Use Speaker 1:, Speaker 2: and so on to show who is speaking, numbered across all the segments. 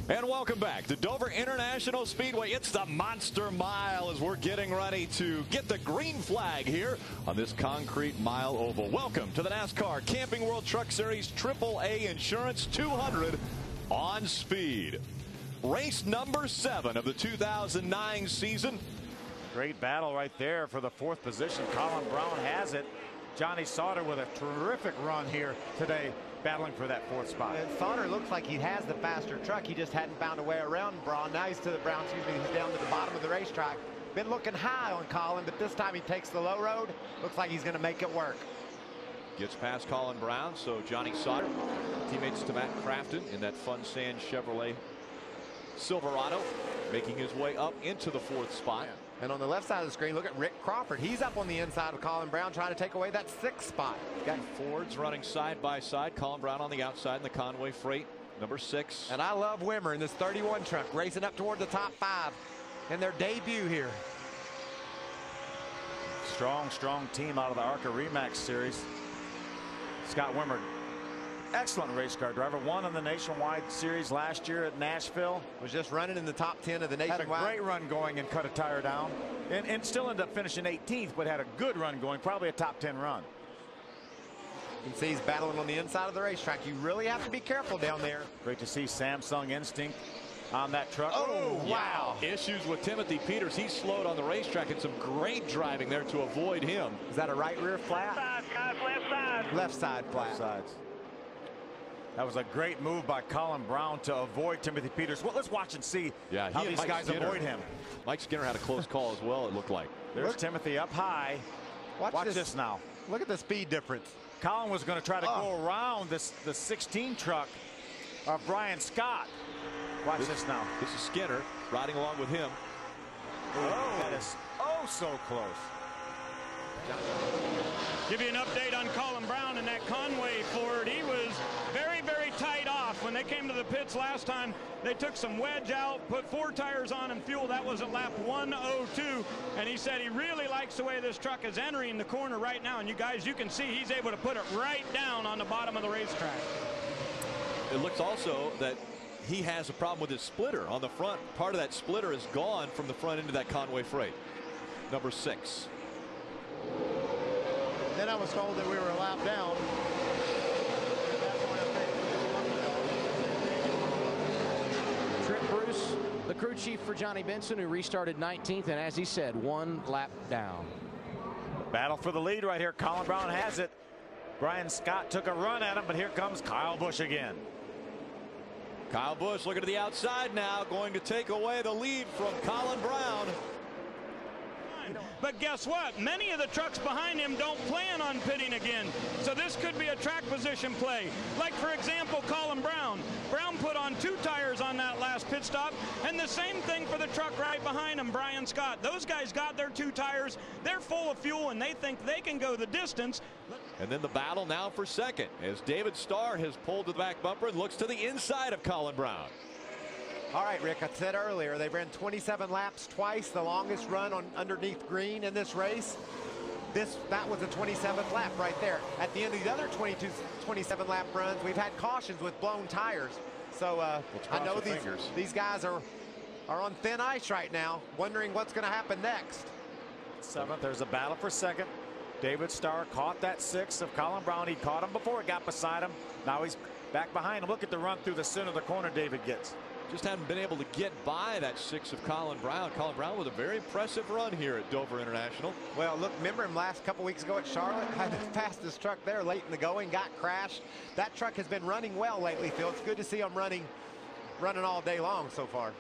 Speaker 1: And welcome back to Dover International Speedway. It's the Monster Mile as we're getting ready to get the green flag here on this concrete mile oval. Welcome to the NASCAR Camping World Truck Series AAA Insurance 200 on speed. Race number 7 of the 2009 season.
Speaker 2: Great battle right there for the 4th position. Colin Braun has it. Johnny Sauter with a terrific run here today, battling for that 4th spot.
Speaker 3: And Sauter looks like he has the faster truck. He just hadn't found a way around Braun. Now he's to the Brown, he's down to the bottom of the racetrack. Been looking high on Colin, but this time he takes the low road. Looks like he's going to make it work.
Speaker 1: Gets past Colin Braun, so Johnny Sauter, teammates to Matt Crafton in that Fun Sand Chevrolet Silverado, making his way up into the 4th spot.
Speaker 3: Yeah. And on the left side of the screen, look at Rick Crawford. He's up on the inside of Colin Braun trying to take away that 6th spot.
Speaker 1: Got Fords running side by side. Colin Braun on the outside in the Conway Freight, number 6.
Speaker 3: And I love Wimmer in this 31 truck, racing up toward the top 5 in their debut here.
Speaker 2: Strong team out of the ARCA Remax Series. Scott Wimmer, excellent race car driver. Won in the Nationwide Series last year at Nashville.
Speaker 3: Was just running in the top 10 of the Nationwide.
Speaker 2: Had a great run going and cut a tire down. And still ended up finishing 18th, but had a good run going, probably a top 10 run.
Speaker 3: You can see he's battling on the inside of the racetrack. You really have to be careful down there.
Speaker 2: Great to see Samsung Instinct on that truck.
Speaker 3: Oh, wow.
Speaker 1: Issues with Timothy Peters. He's slowed on the racetrack, and some great driving there to avoid him.
Speaker 3: Is that a right rear flat?
Speaker 4: Left side, guys, left side.
Speaker 3: Left side flat.
Speaker 2: Both sides. That was a great move by Colin Braun to avoid Timothy Peters. Well, let's watch and see how these guys avoid him.
Speaker 1: Mike Skinner had a close call as well, it looked like.
Speaker 2: There's Timothy up high. Watch this now.
Speaker 3: Look at the speed difference.
Speaker 2: Colin was going to try to go around the 16 truck of Brian Scott. Watch this now.
Speaker 1: This is Skinner riding along with him.
Speaker 2: Oh, that is so close.
Speaker 4: Give you an update on Colin Braun and that Conway Ford. He was very tight off. When they came to the pits last time, they took some wedge out, put 4 tires on and fuel. That was at lap 102. And he said he really likes the way this truck is entering the corner right now. And you guys, you can see he's able to put it right down on the bottom of the racetrack.
Speaker 1: It looks also that he has a problem with his splitter on the front. Part of that splitter is gone from the front end of that Conway Freight. Number 6.
Speaker 3: Then I was told that we were a lap down.
Speaker 5: Trent Bruce, the crew chief for Johnny Benson, who restarted 19th, and as he said, 1 lap down.
Speaker 2: Battle for the lead right here. Colin Braun has it. Brian Scott took a run at him, but here comes Kyle Busch again.
Speaker 1: Kyle Busch looking to the outside now, going to take away the lead from Colin Braun.
Speaker 4: But guess what? Many of the trucks behind him don't plan on pitting again. So this could be a track position play. Like, for example, Colin Braun. Braun put on 2 tires on that last pit stop. And the same thing for the truck right behind him, Brian Scott. Those guys got their 2 tires. They're full of fuel, and they think they can go the distance.
Speaker 1: And then the battle now for second as David Starr has pulled to the back bumper and looks to the inside of Colin Braun.
Speaker 3: All right, Rick, I said earlier, they ran 27 laps twice, the longest run on underneath green in this race. That was the 27th lap right there. At the end of the other 27 lap runs, we've had cautions with blown tires. So I know these guys are on thin ice right now, wondering what's going to happen next.
Speaker 2: 7th, there's a battle for second. David Starr caught that 6th of Colin Braun. He caught him before it got beside him. Now he's back behind him. Look at the run through the center of the corner David gets.
Speaker 1: Just haven't been able to get by that 6 of Colin Braun. Colin Braun with a very impressive run here at Dover International.
Speaker 3: Well, look, remember him last couple weeks ago at Charlotte? Had the fastest truck there late in the going, got crashed. That truck has been running well lately, Phil. It's good to see him running all day long so far.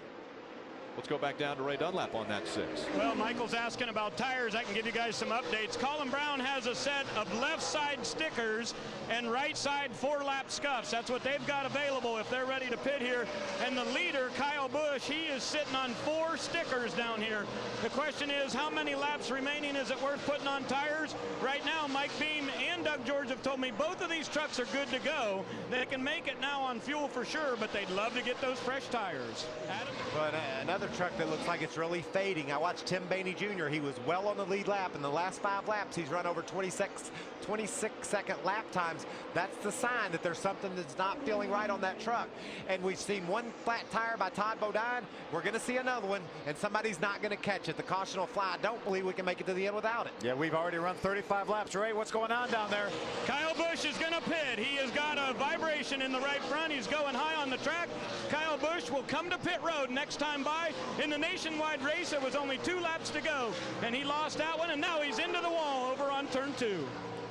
Speaker 1: Let's go back down to Ray Dunlap on that 6.
Speaker 4: Well, Michael's asking about tires. I can give you guys some updates. Colin Braun has a set of left side stickers and right side 4-lap scuffs. That's what they've got available if they're ready to pit here. And the leader, Kyle Busch, he is sitting on 4 stickers down here. The question is, how many laps remaining? Is it worth putting on tires? Right now, Mike Beam and Doug George have told me both of these trucks are good to go. They can make it now on fuel for sure, but they'd love to get those fresh tires. Adam?
Speaker 3: But another truck that looks like it's really fading. I watched Tim Bainey Jr. He was well on the lead lap. In the last 5 laps, he's run over 26-second lap times. That's the sign that there's something that's not feeling right on that truck. And we've seen one flat tire by Todd Bodine. We're going to see another one, and somebody's not going to catch it. The caution will fly. I don't believe we can make it to the end without it.
Speaker 2: Yeah, we've already run 35 laps. Ray, what's going on down there?
Speaker 4: Kyle Busch is going to pit. He has got a vibration in the right front. He's going high on the track. Kyle Busch will come to pit road next time by. In the nationwide race, there was only 2 laps to go, and he lost that one, and now he's into the wall over on turn 2.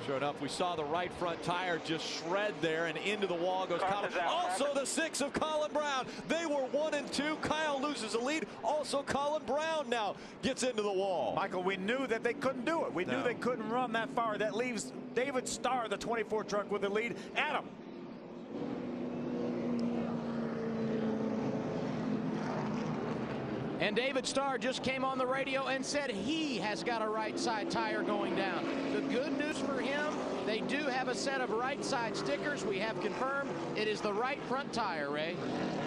Speaker 1: Sure enough, we saw the right front tire just shred there, and into the wall goes Colin. Also the 6 of Colin Braun. They were 1 and 2. Kyle loses the lead. Also Colin Braun now gets into the wall.
Speaker 2: Michael, we knew that they couldn't do it. We knew they couldn't run that far. That leaves David Starr, the 24 truck, with the lead. Adam.
Speaker 5: And David Starr just came on the radio and said he has got a right side tire going down. The good news for him, they do have a set of right side stickers. We have confirmed it is the right front tire, Ray.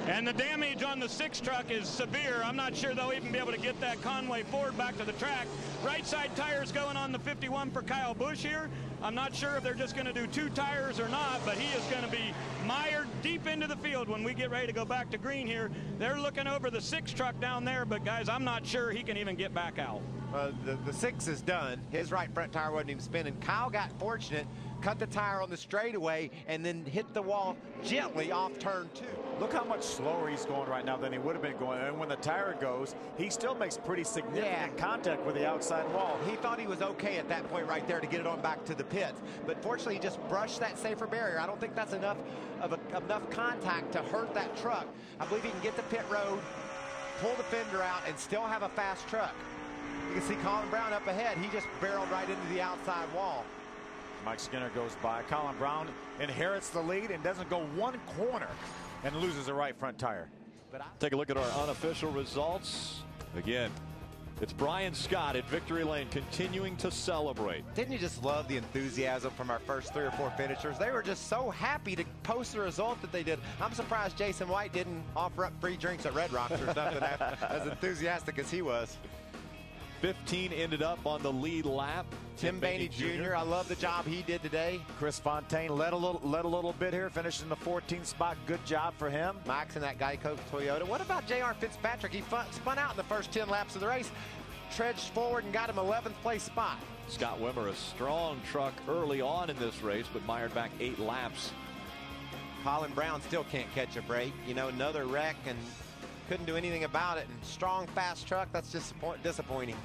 Speaker 4: And the damage on the 6 truck is severe. I'm not sure they'll even be able to get that Conway Ford back to the track. Right side tires going on the 51 for Kyle Busch here. I'm not sure if they're just going to do 2 tires or not, but he is going to be mired deep into the field when we get ready to go back to green here. They're looking over the 6 truck down there, but guys, I'm not sure he can even get back out.
Speaker 3: The 6 is done. His right front tire wasn't even spinning. Kyle got fortunate, cut the tire on the straightaway, and then hit the wall gently off turn 2.
Speaker 2: Look how much slower he's going right now than he would have been going. And when the tire goes, he still makes pretty significant contact with the outside wall.
Speaker 3: He thought he was okay at that point right there to get it on back to the pits. But fortunately, he just brushed that safer barrier. I don't think that's enough contact to hurt that truck. I believe he can get the pit road, pull the fender out, and still have a fast truck. You can see Colin Braun up ahead. He just barreled right into the outside wall.
Speaker 2: Mike Skinner goes by. Colin Braun inherits the lead and doesn't go 1 corner and loses a right front tire.
Speaker 1: Take a look at our unofficial results. Again, it's Brian Scott at Victory Lane continuing to celebrate.
Speaker 3: Didn't you just love the enthusiasm from our first 3 or 4 finishers? They were just so happy to post the result that they did. I'm surprised Jason White didn't offer up free drinks at Red Rocks or something as enthusiastic as he was.
Speaker 1: 15 ended up on the lead lap.
Speaker 3: Tim Bainey Jr. I love the job he did today.
Speaker 2: Chris Fontaine led a little bit here, finished in the 14th spot. Good job for him.
Speaker 3: Max in that Geico Toyota. What about J.R. Fitzpatrick? He spun out in the first 10 laps of the race, trudged forward and got him 11th place spot.
Speaker 1: Scott Wimmer, a strong truck early on in this race, but mired back 8 laps.
Speaker 3: Colin Braun still can't catch a break. You know, another wreck and couldn't do anything about it. And strong, fast truck, that's just disappointing.